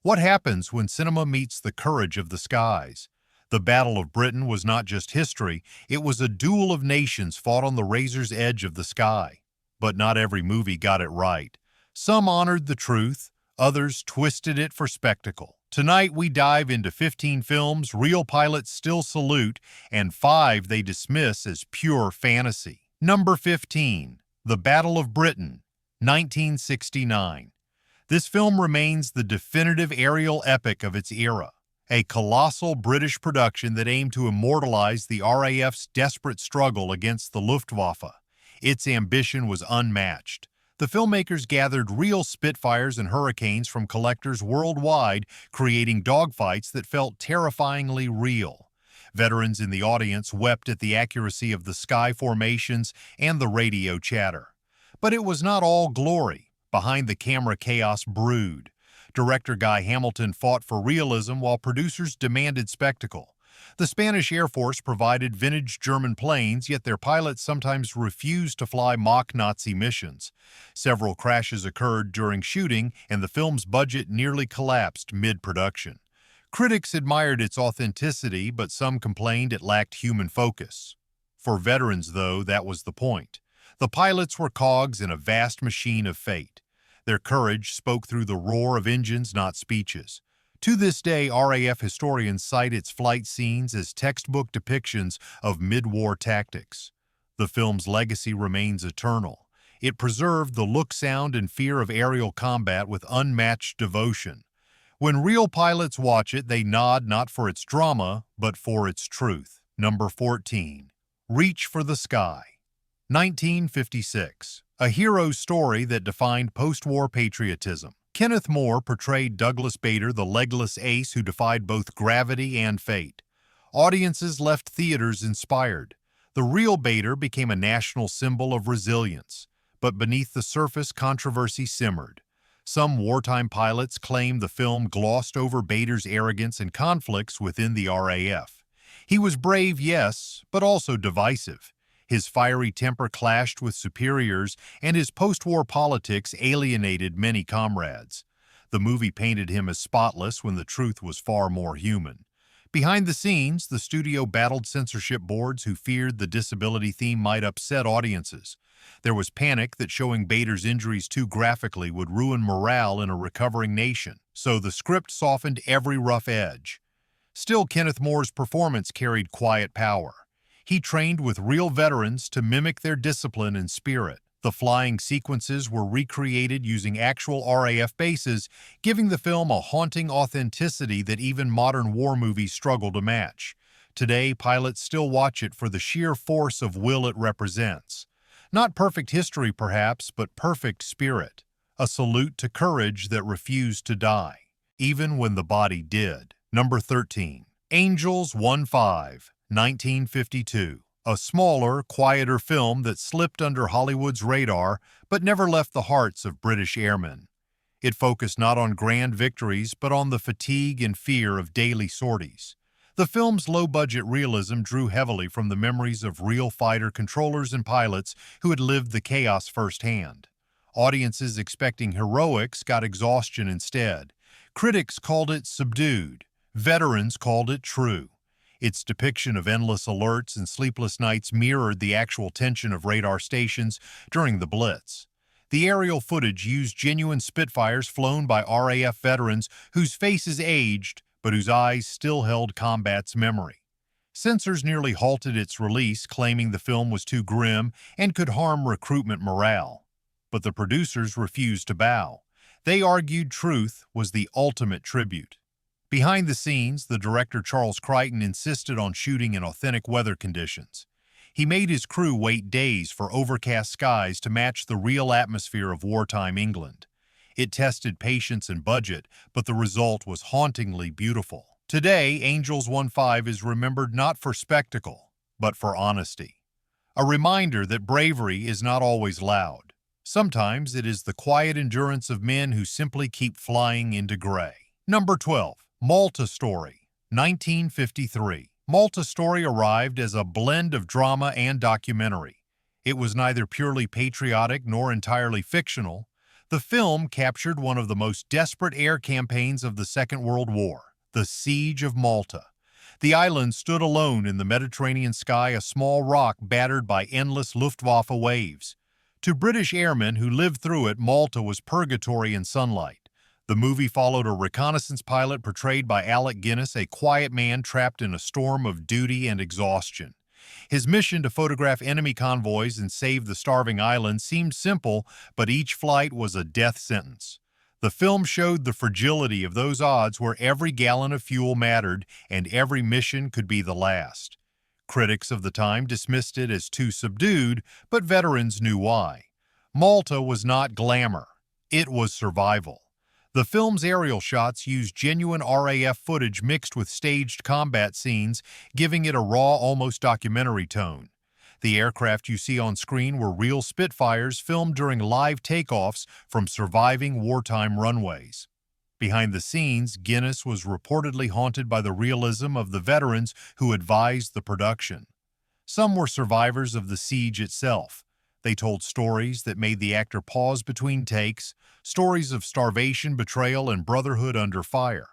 What happens when cinema meets the courage of the skies? The Battle of Britain was not just history, it was a duel of nations fought on the razor's edge of the sky. But not every movie got it right. Some honored the truth, others twisted it for spectacle. Tonight we dive into 15 films real pilots still salute and 5 they dismiss as pure fantasy. Number 15. The Battle of Britain, 1969. This film remains the definitive aerial epic of its era, a colossal British production that aimed to immortalize the RAF's desperate struggle against the Luftwaffe. Its ambition was unmatched. The filmmakers gathered real Spitfires and Hurricanes from collectors worldwide, creating dogfights that felt terrifyingly real. Veterans in the audience wept at the accuracy of the sky formations and the radio chatter. But it was not all glory. Behind the camera, chaos brewed. Director Guy Hamilton fought for realism while producers demanded spectacle. The Spanish Air Force provided vintage German planes, yet their pilots sometimes refused to fly mock Nazi missions. Several crashes occurred during shooting, and the film's budget nearly collapsed mid-production. Critics admired its authenticity, but some complained it lacked human focus. For veterans, though, that was the point. The pilots were cogs in a vast machine of fate. Their courage spoke through the roar of engines, not speeches. To this day, RAF historians cite its flight scenes as textbook depictions of mid-war tactics. The film's legacy remains eternal. It preserved the look, sound, and fear of aerial combat with unmatched devotion. When real pilots watch it, they nod not for its drama, but for its truth. Number 14. Reach for the Sky, 1956. A hero's story that defined post-war patriotism. Kenneth More portrayed Douglas Bader, the legless ace who defied both gravity and fate. Audiences left theaters inspired. The real Bader became a national symbol of resilience. But beneath the surface, controversy simmered. Some wartime pilots claimed the film glossed over Bader's arrogance and conflicts within the RAF. He was brave, yes, but also divisive. His fiery temper clashed with superiors, and his post-war politics alienated many comrades. The movie painted him as spotless when the truth was far more human. Behind the scenes, the studio battled censorship boards who feared the disability theme might upset audiences. There was panic that showing Bader's injuries too graphically would ruin morale in a recovering nation, so the script softened every rough edge. Still, Kenneth More's performance carried quiet power. He trained with real veterans to mimic their discipline and spirit. The flying sequences were recreated using actual RAF bases, giving the film a haunting authenticity that even modern war movies struggle to match. Today, pilots still watch it for the sheer force of will it represents. Not perfect history, perhaps, but perfect spirit. A salute to courage that refused to die, even when the body did. Number 13. Angels 1-5. 1952, a smaller, quieter film that slipped under Hollywood's radar but never left the hearts of British airmen. It focused not on grand victories but on the fatigue and fear of daily sorties. The film's low-budget realism drew heavily from the memories of real fighter controllers and pilots who had lived the chaos firsthand. Audiences expecting heroics got exhaustion instead. Critics called it subdued. Veterans called it true. Its depiction of endless alerts and sleepless nights mirrored the actual tension of radar stations during the Blitz. The aerial footage used genuine Spitfires flown by RAF veterans whose faces aged but whose eyes still held combat's memory. Censors nearly halted its release, claiming the film was too grim and could harm recruitment morale. But the producers refused to bow. They argued truth was the ultimate tribute. Behind the scenes, the director Charles Crichton insisted on shooting in authentic weather conditions. He made his crew wait days for overcast skies to match the real atmosphere of wartime England. It tested patience and budget, but the result was hauntingly beautiful. Today, Angels 1-5 is remembered not for spectacle, but for honesty. A reminder that bravery is not always loud. Sometimes it is the quiet endurance of men who simply keep flying into gray. Number 12. Malta Story, 1953. Malta Story arrived as a blend of drama and documentary. It was neither purely patriotic nor entirely fictional. The film captured one of the most desperate air campaigns of the Second World War, the Siege of Malta. The island stood alone in the Mediterranean sky, a small rock battered by endless Luftwaffe waves. To British airmen who lived through it, Malta was purgatory in sunlight. The movie followed a reconnaissance pilot portrayed by Alec Guinness, a quiet man trapped in a storm of duty and exhaustion. His mission to photograph enemy convoys and save the starving island seemed simple, but each flight was a death sentence. The film showed the fragility of those odds where every gallon of fuel mattered and every mission could be the last. Critics of the time dismissed it as too subdued, but veterans knew why. Malta was not glamour. It was survival. The film's aerial shots used genuine RAF footage mixed with staged combat scenes, giving it a raw, almost documentary tone. The aircraft you see on screen were real Spitfires filmed during live takeoffs from surviving wartime runways. Behind the scenes, Guinness was reportedly haunted by the realism of the veterans who advised the production. Some were survivors of the siege itself. They told stories that made the actor pause between takes, stories of starvation, betrayal, and brotherhood under fire.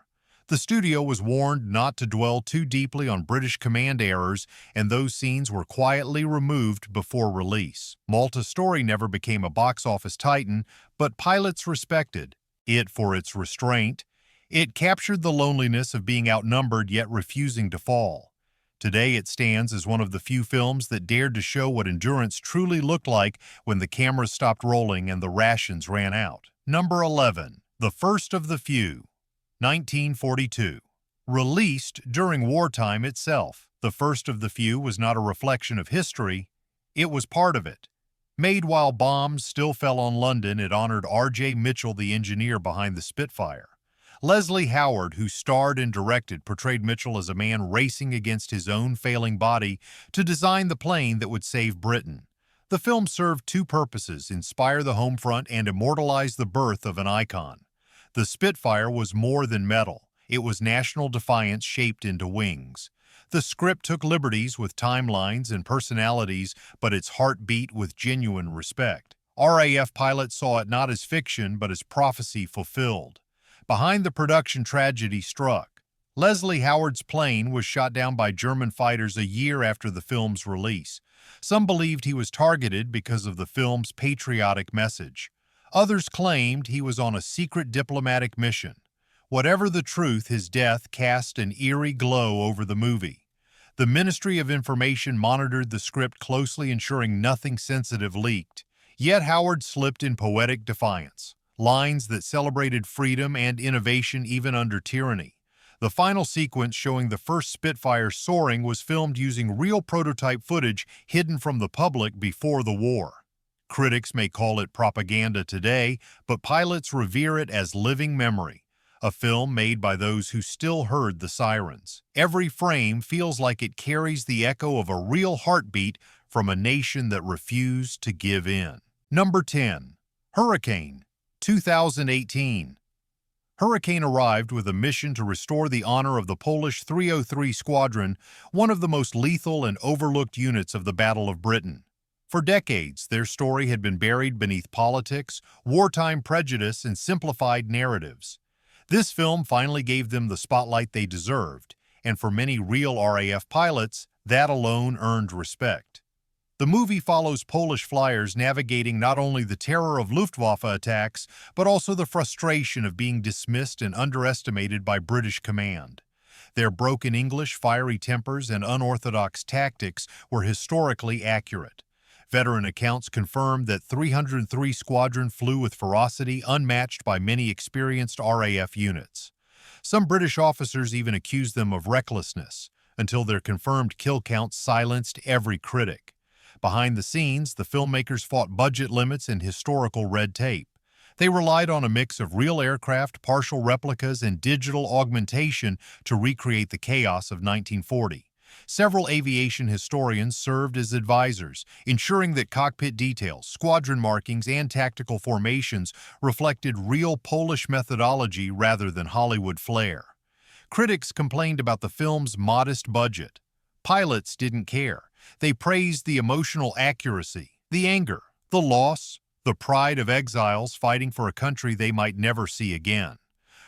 The studio was warned not to dwell too deeply on British command errors, and those scenes were quietly removed before release. Malta Story never became a box office titan, but pilots respected it for its restraint. It captured the loneliness of being outnumbered yet refusing to fall. Today it stands as one of the few films that dared to show what endurance truly looked like when the cameras stopped rolling and the rations ran out. Number 11. The First of the Few. 1942. Released during wartime itself, The First of the Few was not a reflection of history, it was part of it. Made while bombs still fell on London, it honored R.J. Mitchell, the engineer behind the Spitfire. Leslie Howard, who starred and directed, portrayed Mitchell as a man racing against his own failing body to design the plane that would save Britain. The film served two purposes: inspire the home front and immortalize the birth of an icon. The Spitfire was more than metal. It was national defiance shaped into wings. The script took liberties with timelines and personalities, but its heart beat with genuine respect. RAF pilots saw it not as fiction, but as prophecy fulfilled. Behind the production, tragedy struck. Leslie Howard's plane was shot down by German fighters a year after the film's release. Some believed he was targeted because of the film's patriotic message. Others claimed he was on a secret diplomatic mission. Whatever the truth, his death cast an eerie glow over the movie. The Ministry of Information monitored the script closely, ensuring nothing sensitive leaked. Yet Howard slipped in poetic defiance. Lines that celebrated freedom and innovation even under tyranny. The final sequence showing the first Spitfire soaring was filmed using real prototype footage hidden from the public before the war. Critics may call it propaganda today, but pilots revere it as living memory, a film made by those who still heard the sirens. Every frame feels like it carries the echo of a real heartbeat from a nation that refused to give in. Number 10. Hurricane. 2018. Hurricane arrived with a mission to restore the honor of the Polish 303 Squadron, one of the most lethal and overlooked units of the Battle of Britain. For decades, their story had been buried beneath politics, wartime prejudice, and simplified narratives. This film finally gave them the spotlight they deserved, and for many real RAF pilots, that alone earned respect. The movie follows Polish flyers navigating not only the terror of Luftwaffe attacks, but also the frustration of being dismissed and underestimated by British command. Their broken English, fiery tempers, and unorthodox tactics were historically accurate. Veteran accounts confirmed that 303 Squadron flew with ferocity unmatched by many experienced RAF units. Some British officers even accused them of recklessness, until their confirmed kill count silenced every critic. Behind the scenes, the filmmakers fought budget limits and historical red tape. They relied on a mix of real aircraft, partial replicas, and digital augmentation to recreate the chaos of 1940. Several aviation historians served as advisors, ensuring that cockpit details, squadron markings, and tactical formations reflected real Polish methodology rather than Hollywood flair. Critics complained about the film's modest budget. Pilots didn't care. They praised the emotional accuracy, the anger, the loss, the pride of exiles fighting for a country they might never see again.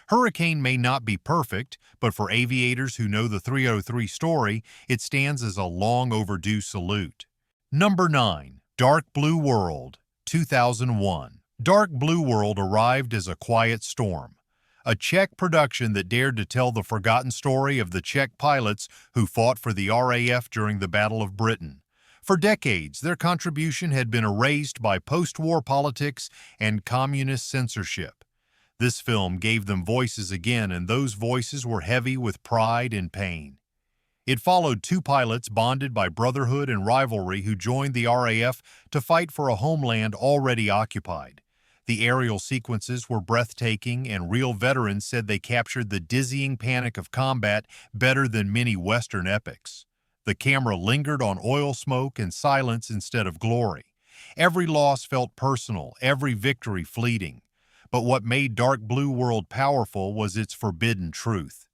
Hurricane may not be perfect, but for aviators who know the 303 story, it stands as a long overdue salute. Number 9. Dark Blue World, 2001. Dark Blue World arrived as a quiet storm, a Czech production that dared to tell the forgotten story of the Czech pilots who fought for the RAF during the Battle of Britain. For decades, their contribution had been erased by post-war politics and communist censorship. This film gave them voices again, and those voices were heavy with pride and pain. It followed two pilots bonded by brotherhood and rivalry who joined the RAF to fight for a homeland already occupied. The aerial sequences were breathtaking, and real veterans said they captured the dizzying panic of combat better than many Western epics. The camera lingered on oil smoke and silence instead of glory. Every loss felt personal, every victory fleeting. But what made Dark Blue World powerful was its forbidden truth.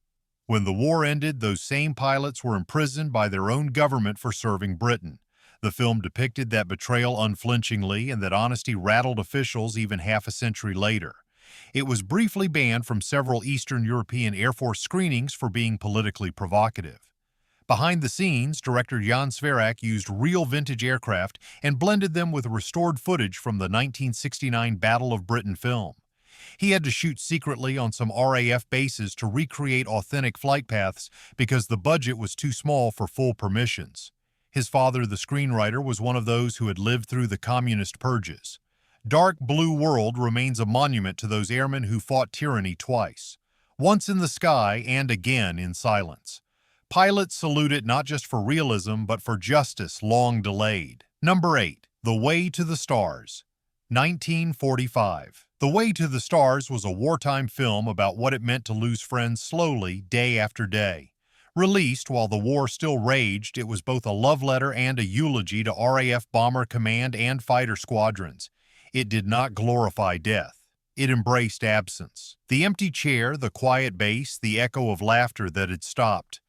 When the war ended, those same pilots were imprisoned by their own government for serving Britain. The film depicted that betrayal unflinchingly, and that honesty rattled officials even half a century later. It was briefly banned from several Eastern European Air Force screenings for being politically provocative. Behind the scenes, director Jan Sverák used real vintage aircraft and blended them with restored footage from the 1969 Battle of Britain film. He had to shoot secretly on some RAF bases to recreate authentic flight paths because the budget was too small for full permissions. His father, the screenwriter, was one of those who had lived through the communist purges. Dark Blue World remains a monument to those airmen who fought tyranny twice, once in the sky and again in silence. Pilots salute it not just for realism, but for justice long delayed. Number 8. The Way to the Stars, 1945. The Way to the Stars was a wartime film about what it meant to lose friends slowly, day after day. Released while the war still raged, it was both a love letter and a eulogy to RAF Bomber Command and fighter squadrons. It did not glorify death. It embraced absence. The empty chair, the quiet base, the echo of laughter that had stopped.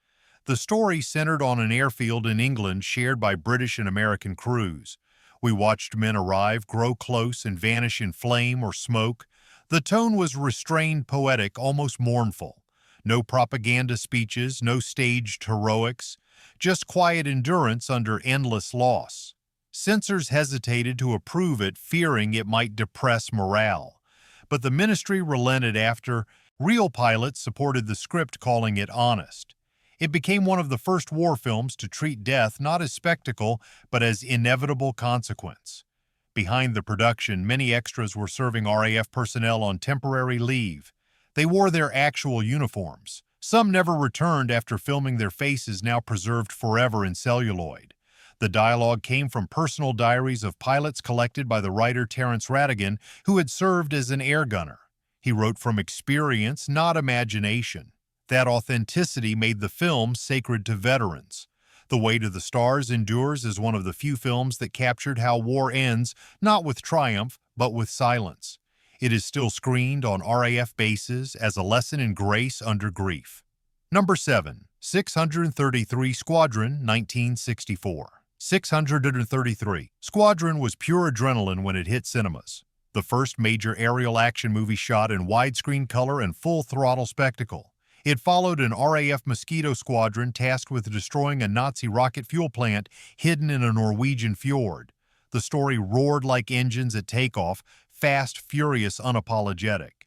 The story centered on an airfield in England shared by British and American crews. We watched men arrive, grow close, and vanish in flame or smoke. The tone was restrained, poetic, almost mournful. No propaganda speeches, no staged heroics, just quiet endurance under endless loss. Censors hesitated to approve it, fearing it might depress morale. But the ministry relented after. Real pilots supported the script, calling it honest. It became one of the first war films to treat death not as spectacle, but as inevitable consequence. Behind the production, many extras were serving RAF personnel on temporary leave. They wore their actual uniforms. Some never returned after filming, their faces now preserved forever in celluloid. The dialogue came from personal diaries of pilots collected by the writer Terence Rattigan, who had served as an air gunner. He wrote from experience, not imagination. That authenticity made the film sacred to veterans. The Way to the Stars endures as one of the few films that captured how war ends, not with triumph, but with silence. It is still screened on RAF bases as a lesson in grace under grief. Number 7. 633 Squadron, 1964. 633. Squadron was pure adrenaline when it hit cinemas. The first major aerial action movie shot in widescreen color and full-throttle spectacle. It followed an RAF Mosquito squadron tasked with destroying a Nazi rocket fuel plant hidden in a Norwegian fjord. The story roared like engines at takeoff, fast, furious, unapologetic.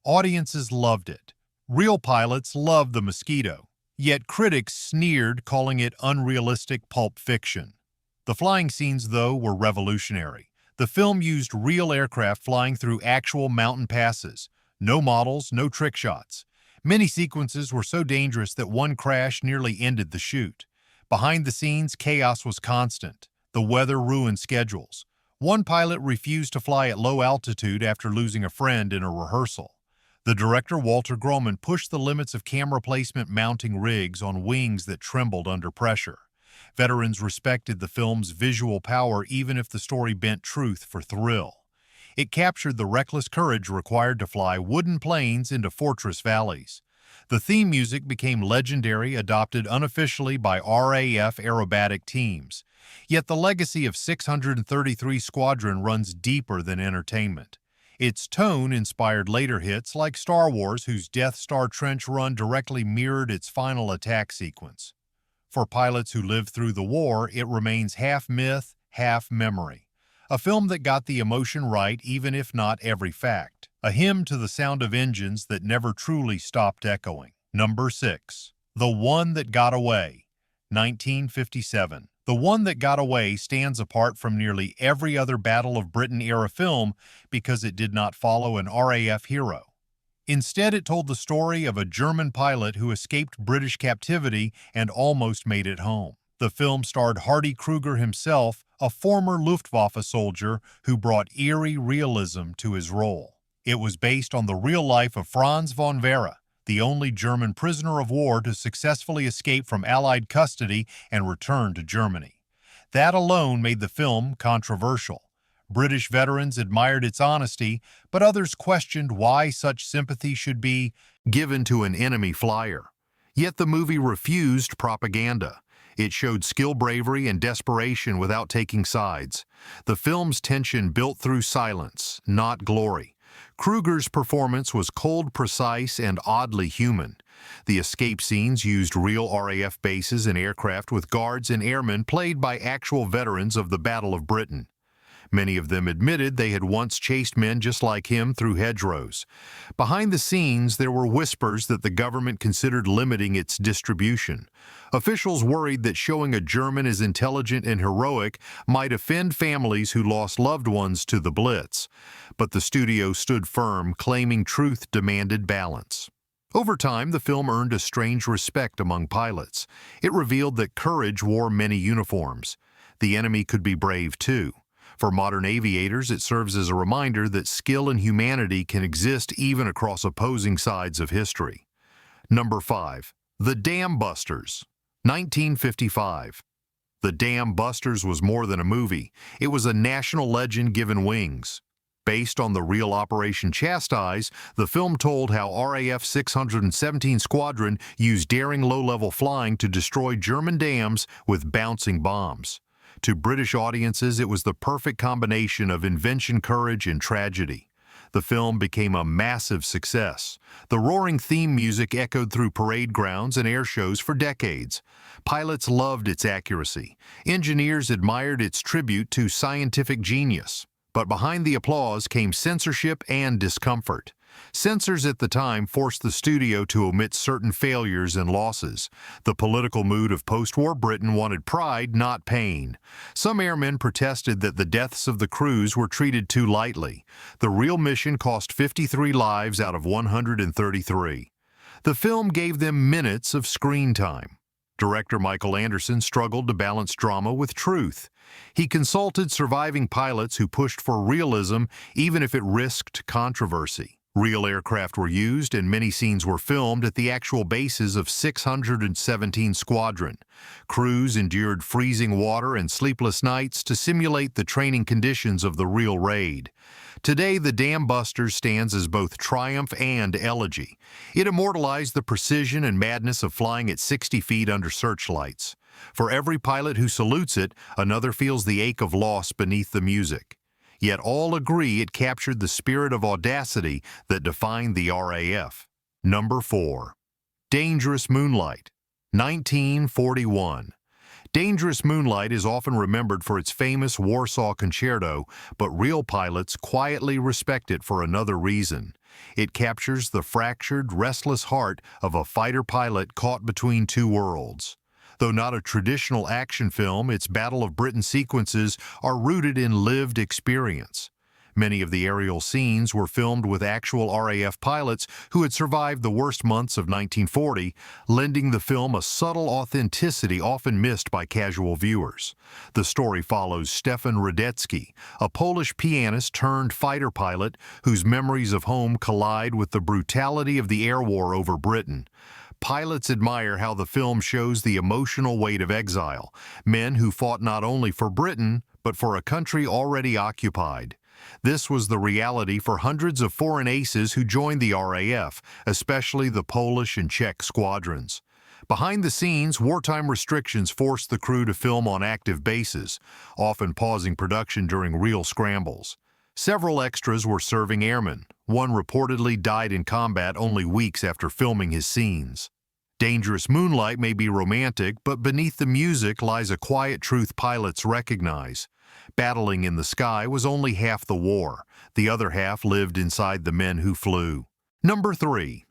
Audiences loved it. Real pilots loved the Mosquito. Yet critics sneered, calling it unrealistic pulp fiction. The flying scenes, though, were revolutionary. The film used real aircraft flying through actual mountain passes. No models, no trick shots. Many sequences were so dangerous that one crash nearly ended the shoot. Behind the scenes, chaos was constant. The weather ruined schedules. One pilot refused to fly at low altitude after losing a friend in a rehearsal. The director, Walter Groman, pushed the limits of camera placement, mounting rigs on wings that trembled under pressure. Veterans respected the film's visual power even if the story bent truth for thrill. It captured the reckless courage required to fly wooden planes into fortress valleys. The theme music became legendary, adopted unofficially by RAF aerobatic teams. Yet the legacy of 633 Squadron runs deeper than entertainment. Its tone inspired later hits like Star Wars, whose Death Star trench run directly mirrored its final attack sequence. For pilots who lived through the war, it remains half myth, half memory. A film that got the emotion right, even if not every fact. A hymn to the sound of engines that never truly stopped echoing. Number 6. The One That Got Away, 1957. The One That Got Away stands apart from nearly every other Battle of Britain-era film because it did not follow an RAF hero. Instead, it told the story of a German pilot who escaped British captivity and almost made it home. The film starred Hardy Kruger himself, a former Luftwaffe soldier who brought eerie realism to his role. It was based on the real life of Franz von Vera, the only German prisoner of war to successfully escape from Allied custody and return to Germany. That alone made the film controversial. British veterans admired its honesty, but others questioned why such sympathy should be given to an enemy flyer. Yet the movie refused propaganda. It showed skill, bravery, and desperation without taking sides. The film's tension built through silence, not glory. Kruger's performance was cold, precise, and oddly human. The escape scenes used real RAF bases and aircraft with guards and airmen played by actual veterans of the Battle of Britain. Many of them admitted they had once chased men just like him through hedgerows. Behind the scenes, there were whispers that the government considered limiting its distribution. Officials worried that showing a German as intelligent and heroic might offend families who lost loved ones to the Blitz. But the studio stood firm, claiming truth demanded balance. Over time, the film earned a strange respect among pilots. It revealed that courage wore many uniforms. The enemy could be brave too. For modern aviators, it serves as a reminder that skill and humanity can exist even across opposing sides of history. Number 5. The Dam Busters, 1955. The Dam Busters was more than a movie. It was a national legend given wings. Based on the real Operation Chastise, the film told how RAF 617 Squadron used daring low-level flying to destroy German dams with bouncing bombs. To British audiences, it was the perfect combination of invention, courage, and tragedy. The film became a massive success. The roaring theme music echoed through parade grounds and air shows for decades. Pilots loved its accuracy. Engineers admired its tribute to scientific genius. But behind the applause came censorship and discomfort. Censors at the time forced the studio to omit certain failures and losses. The political mood of post-war Britain wanted pride, not pain. Some airmen protested that the deaths of the crews were treated too lightly. The real mission cost 53 lives out of 133. The film gave them minutes of screen time. Director Michael Anderson struggled to balance drama with truth. He consulted surviving pilots who pushed for realism even if it risked controversy. Real aircraft were used, and many scenes were filmed at the actual bases of 617 Squadron. Crews endured freezing water and sleepless nights to simulate the training conditions of the real raid. Today, the Dam Busters stands as both triumph and elegy. It immortalized the precision and madness of flying at 60 feet under searchlights. For every pilot who salutes it, another feels the ache of loss beneath the music. Yet all agree it captured the spirit of audacity that defined the RAF. Number 4. Dangerous Moonlight, 1941. Dangerous Moonlight is often remembered for its famous Warsaw Concerto, but real pilots quietly respect it for another reason. It captures the fractured, restless heart of a fighter pilot caught between two worlds. Though not a traditional action film, its Battle of Britain sequences are rooted in lived experience. Many of the aerial scenes were filmed with actual RAF pilots who had survived the worst months of 1940, lending the film a subtle authenticity often missed by casual viewers. The story follows Stefan Radetzky, a Polish pianist turned fighter pilot whose memories of home collide with the brutality of the air war over Britain. Pilots admire how the film shows the emotional weight of exile, men who fought not only for Britain, but for a country already occupied. This was the reality for hundreds of foreign aces who joined the RAF, especially the Polish and Czech squadrons. Behind the scenes, wartime restrictions forced the crew to film on active bases, often pausing production during real scrambles. Several extras were serving airmen. One reportedly died in combat only weeks after filming his scenes. Dangerous Moonlight may be romantic, but beneath the music lies a quiet truth pilots recognize. Battling in the sky was only half the war. The other half lived inside the men who flew. Number 3.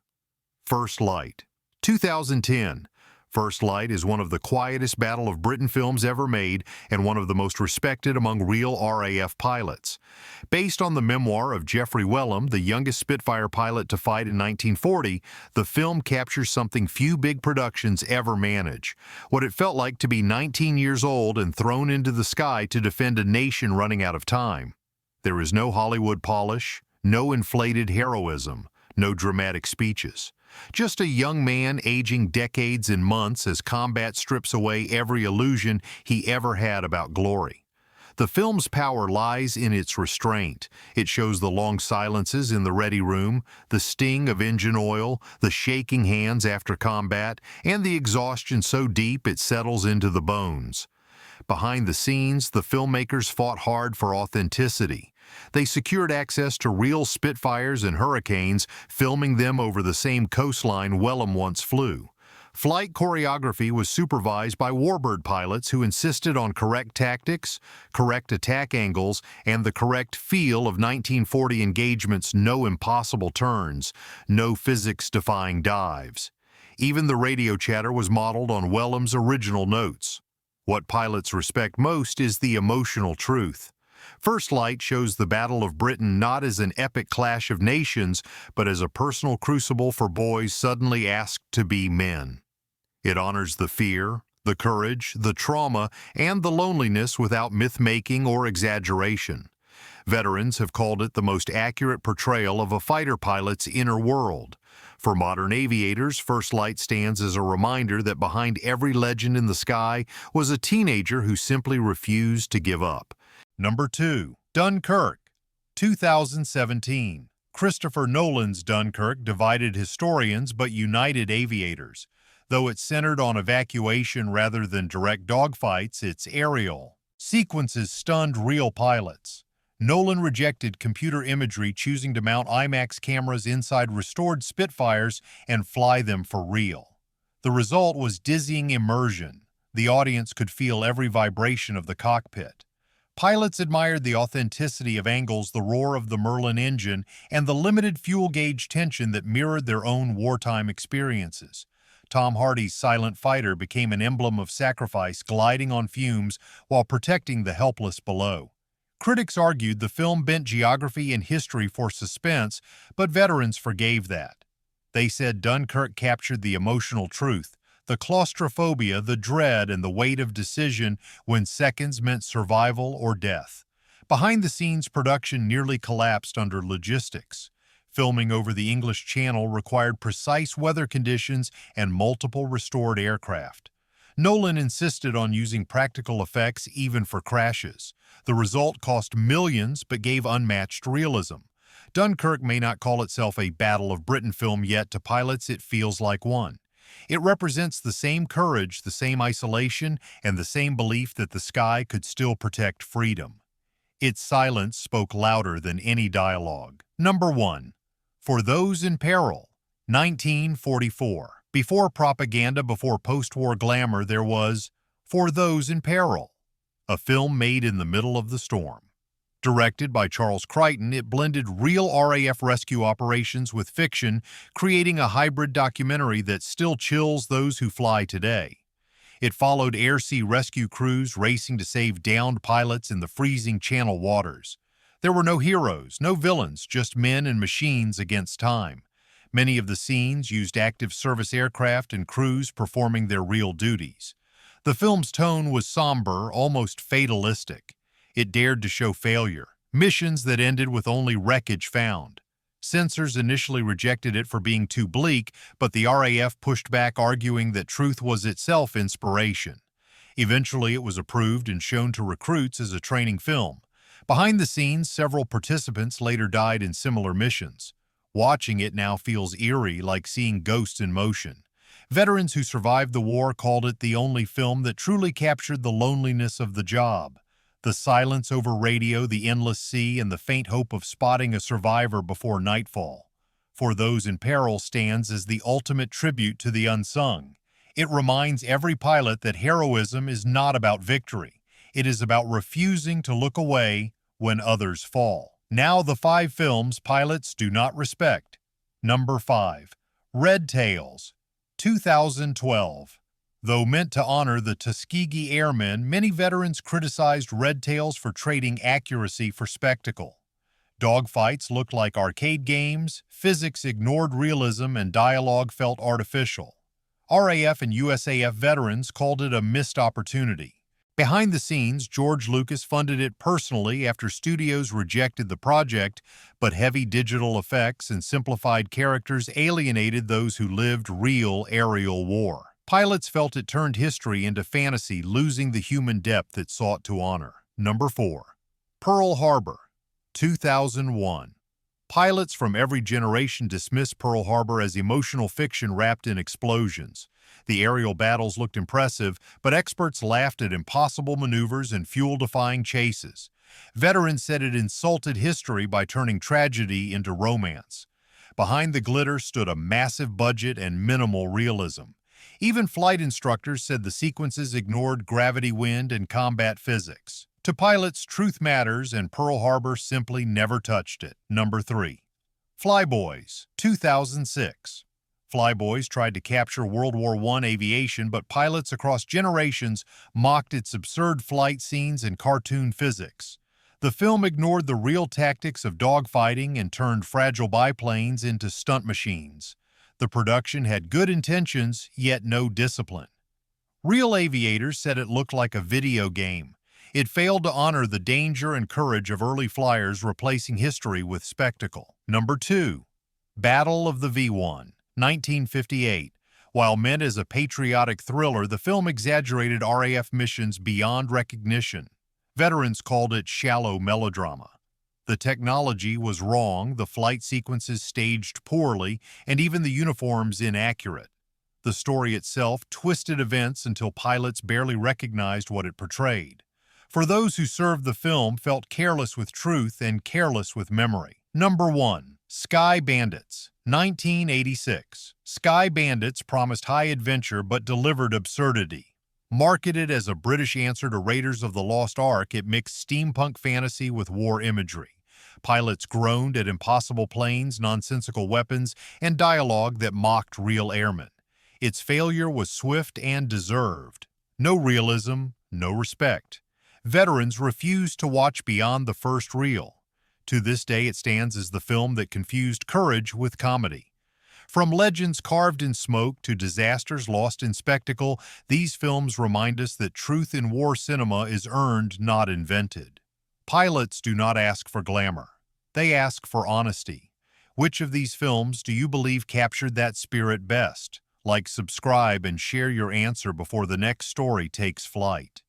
First Light. 2010. First Light is one of the quietest Battle of Britain films ever made and one of the most respected among real RAF pilots. Based on the memoir of Geoffrey Wellham, the youngest Spitfire pilot to fight in 1940, the film captures something few big productions ever manage: what it felt like to be 19 years old and thrown into the sky to defend a nation running out of time. There is no Hollywood polish, no inflated heroism, no dramatic speeches. Just a young man aging decades and months as combat strips away every illusion he ever had about glory. The film's power lies in its restraint. It shows the long silences in the ready room, the sting of engine oil, the shaking hands after combat, and the exhaustion so deep it settles into the bones. Behind the scenes, the filmmakers fought hard for authenticity. They secured access to real Spitfires and Hurricanes, filming them over the same coastline Wellham once flew. Flight choreography was supervised by warbird pilots who insisted on correct tactics, correct attack angles, and the correct feel of 1940 engagements: no impossible turns, no physics-defying dives. Even the radio chatter was modeled on Wellham's original notes. What pilots respect most is the emotional truth. First Light shows the Battle of Britain not as an epic clash of nations, but as a personal crucible for boys suddenly asked to be men. It honors the fear, the courage, the trauma, and the loneliness without myth-making or exaggeration. Veterans have called it the most accurate portrayal of a fighter pilot's inner world. For modern aviators, First Light stands as a reminder that behind every legend in the sky was a teenager who simply refused to give up. Number 2. Dunkirk. 2017. Christopher Nolan's Dunkirk divided historians but united aviators. Though it's centered on evacuation rather than direct dogfights, its aerial sequences stunned real pilots. Nolan rejected computer imagery, choosing to mount IMAX cameras inside restored Spitfires and fly them for real. The result was dizzying immersion. The audience could feel every vibration of the cockpit. Pilots admired the authenticity of angles, the roar of the Merlin engine, and the limited fuel gauge tension that mirrored their own wartime experiences. Tom Hardy's silent fighter became an emblem of sacrifice, gliding on fumes while protecting the helpless below. Critics argued the film bent geography and history for suspense, but veterans forgave that. They said Dunkirk captured the emotional truth, the claustrophobia, the dread, and the weight of decision when seconds meant survival or death. Behind the scenes, production nearly collapsed under logistics. Filming over the English Channel required precise weather conditions and multiple restored aircraft. Nolan insisted on using practical effects even for crashes. The result cost millions but gave unmatched realism. Dunkirk may not call itself a Battle of Britain film, yet to pilots it feels like one. It represents the same courage, the same isolation, and the same belief that the sky could still protect freedom. Its silence spoke louder than any dialogue. Number 1. For Those in Peril. 1944. Before propaganda, before post-war glamour, there was For Those in Peril, a film made in the middle of the storm. Directed by Charles Crichton, it blended real RAF rescue operations with fiction, creating a hybrid documentary that still chills those who fly today. It followed air-sea rescue crews racing to save downed pilots in the freezing Channel waters. There were no heroes, no villains, just men and machines against time. Many of the scenes used active service aircraft and crews performing their real duties. The film's tone was somber, almost fatalistic. It dared to show failure, missions that ended with only wreckage found. Censors initially rejected it for being too bleak, but the RAF pushed back, arguing that truth was itself inspiration. Eventually, it was approved and shown to recruits as a training film. Behind the scenes, several participants later died in similar missions. Watching it now feels eerie, like seeing ghosts in motion. Veterans who survived the war called it the only film that truly captured the loneliness of the job. The silence over radio, the endless sea, and the faint hope of spotting a survivor before nightfall. For Those in Peril stands as the ultimate tribute to the unsung. It reminds every pilot that heroism is not about victory. It is about refusing to look away when others fall. Now the 5 films pilots do not respect. Number 5. Red Tails, 2012. Though meant to honor the Tuskegee Airmen, many veterans criticized Red Tails for trading accuracy for spectacle. Dogfights looked like arcade games, physics ignored realism, and dialogue felt artificial. RAF and USAF veterans called it a missed opportunity. Behind the scenes, George Lucas funded it personally after studios rejected the project, but heavy digital effects and simplified characters alienated those who lived real aerial war. Pilots felt it turned history into fantasy, losing the human depth it sought to honor. Number 4. Pearl Harbor, 2001. Pilots from every generation dismissed Pearl Harbor as emotional fiction wrapped in explosions. The aerial battles looked impressive, but experts laughed at impossible maneuvers and fuel-defying chases. Veterans said it insulted history by turning tragedy into romance. Behind the glitter stood a massive budget and minimal realism. Even flight instructors said the sequences ignored gravity, wind, and combat physics. To pilots, truth matters, and Pearl Harbor simply never touched it. Number 3. Flyboys, 2006. Flyboys tried to capture World War I aviation, but pilots across generations mocked its absurd flight scenes and cartoon physics. The film ignored the real tactics of dogfighting and turned fragile biplanes into stunt machines. The production had good intentions, yet no discipline. Real aviators said it looked like a video game. It failed to honor the danger and courage of early flyers, replacing history with spectacle. Number 2. Battle of the V1, 1958. While meant as a patriotic thriller, the film exaggerated RAF missions beyond recognition. Veterans called it shallow melodrama. The technology was wrong, the flight sequences staged poorly, and even the uniforms inaccurate. The story itself twisted events until pilots barely recognized what it portrayed. For those who served, the film felt careless with truth and careless with memory. Number 1. Sky Bandits, 1986. Sky Bandits promised high adventure but delivered absurdity. Marketed as a British answer to Raiders of the Lost Ark, it mixed steampunk fantasy with war imagery. Pilots groaned at impossible planes, nonsensical weapons, and dialogue that mocked real airmen. Its failure was swift and deserved. No realism, no respect. Veterans refused to watch beyond the first reel. To this day, it stands as the film that confused courage with comedy. From legends carved in smoke to disasters lost in spectacle, these films remind us that truth in war cinema is earned, not invented. Pilots do not ask for glamour. They ask for honesty. Which of these films do you believe captured that spirit best? Like, subscribe, and share your answer before the next story takes flight.